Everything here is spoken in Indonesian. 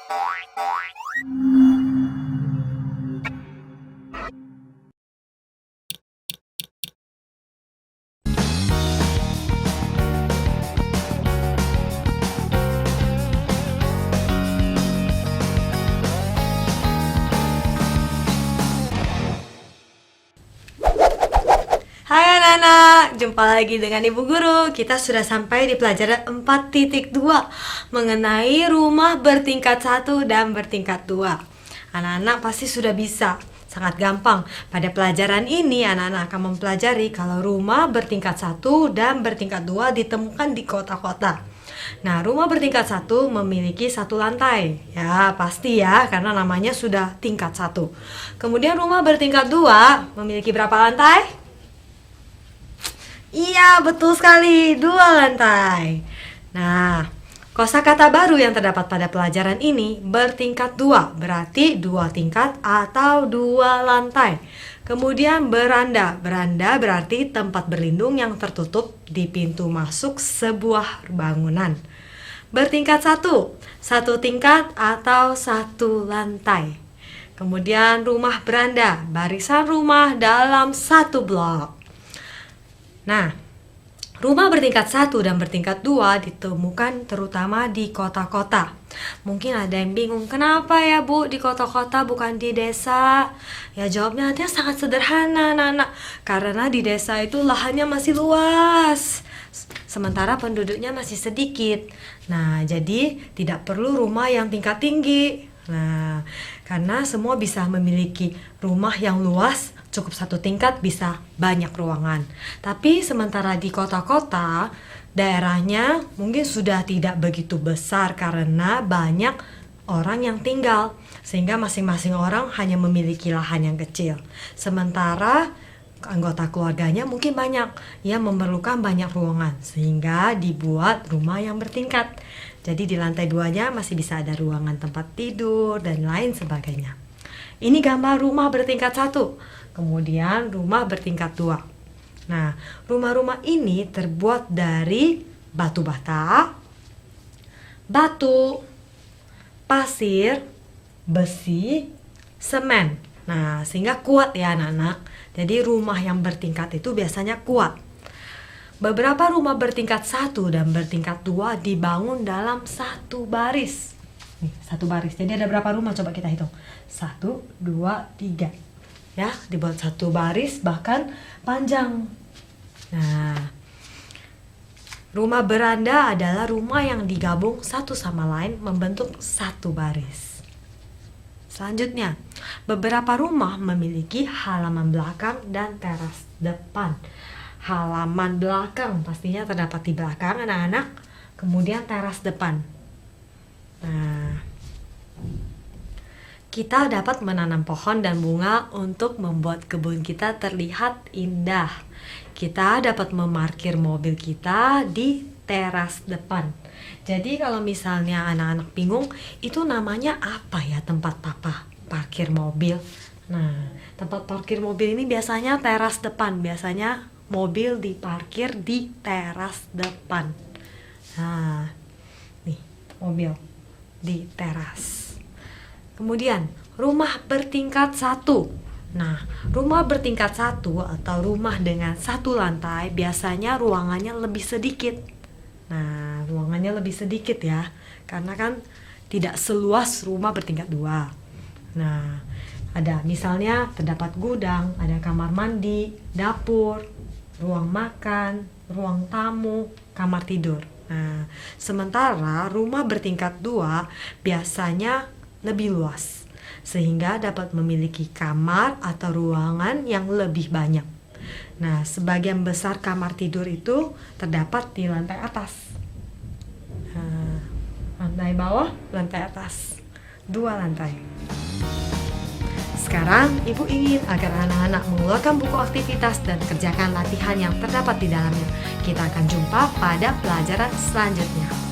Hai anak-anak, jumpa lagi dengan Ibu Guru. Kita sudah sampai di pelajaran 4.2 mengenai rumah bertingkat 1 dan bertingkat 2. Anak-anak pasti sudah bisa, sangat gampang. Pada pelajaran ini anak-anak akan mempelajari kalau rumah bertingkat 1 dan bertingkat 2 ditemukan di kota-kota. Nah, rumah bertingkat 1 memiliki 1 lantai. Ya, pasti ya, karena namanya sudah tingkat 1. Kemudian rumah bertingkat 2 memiliki berapa lantai? Iya, betul sekali, 2 lantai. Nah, kosakata baru yang terdapat pada pelajaran ini bertingkat 2, berarti 2 tingkat atau 2 lantai. Kemudian beranda, beranda berarti tempat berlindung yang tertutup di pintu masuk sebuah bangunan. Bertingkat 1, 1 tingkat atau 1 lantai. Kemudian rumah beranda, barisan rumah dalam 1 blok. Nah, rumah bertingkat 1 dan bertingkat 2 ditemukan terutama di kota-kota. Mungkin ada yang bingung, kenapa ya Bu di kota-kota bukan di desa? Ya jawabnya nanti sangat sederhana anak-anak. Karena di desa itu lahannya masih luas, sementara penduduknya masih sedikit. Nah, jadi tidak perlu rumah yang tingkat tinggi. Nah, karena semua bisa memiliki rumah yang luas, cukup 1 tingkat bisa banyak ruangan. Tapi sementara di kota-kota, daerahnya mungkin sudah tidak begitu besar karena banyak orang yang tinggal. Sehingga masing-masing orang hanya memiliki lahan yang kecil. Sementara anggota keluarganya mungkin banyak, yang memerlukan banyak ruangan. Sehingga dibuat rumah yang bertingkat. Jadi di lantai 2-nya masih bisa ada ruangan tempat tidur dan lain sebagainya. Ini gambar rumah bertingkat 1. Kemudian rumah bertingkat 2. Nah, rumah-rumah ini terbuat dari batu bata, batu, pasir, besi, semen. Nah, sehingga kuat ya anak-anak. Jadi rumah yang bertingkat itu biasanya kuat. Beberapa rumah bertingkat 1 dan bertingkat 2 dibangun dalam 1 baris. Nih, 1 baris. Jadi ada berapa rumah? Coba kita hitung. 1, 2, 3. Ya, dibuat 1 baris bahkan panjang. Nah, rumah beranda adalah rumah yang digabung satu sama lain membentuk 1 baris. Selanjutnya, beberapa rumah memiliki halaman belakang dan teras depan. Halaman belakang pastinya terdapat di belakang anak-anak, kemudian teras depan. Nah, kita dapat menanam pohon dan bunga untuk membuat kebun kita terlihat indah. Kita dapat memarkir mobil kita di teras depan. Jadi kalau misalnya anak-anak bingung, itu namanya apa ya tempat papa parkir mobil? Nah, tempat parkir mobil ini biasanya teras depan. Biasanya mobil diparkir di teras depan. Nah, nih mobil di teras. Kemudian rumah bertingkat 1. Nah, rumah bertingkat 1 atau rumah dengan 1 lantai biasanya ruangannya lebih sedikit. Nah, ruangannya lebih sedikit ya, karena kan tidak seluas rumah bertingkat 2. Nah, ada misalnya terdapat gudang, ada kamar mandi, dapur, ruang makan, ruang tamu, kamar tidur. Nah, sementara rumah bertingkat 2 biasanya lebih luas, sehingga dapat memiliki kamar atau ruangan yang lebih banyak. Nah, sebagian besar kamar tidur itu terdapat di lantai atas. Nah, lantai bawah, lantai atas. 2 lantai. Sekarang, Ibu ingin agar anak-anak mengeluarkan buku aktivitas dan kerjakan latihan yang terdapat di dalamnya. Kita akan jumpa pada pelajaran selanjutnya.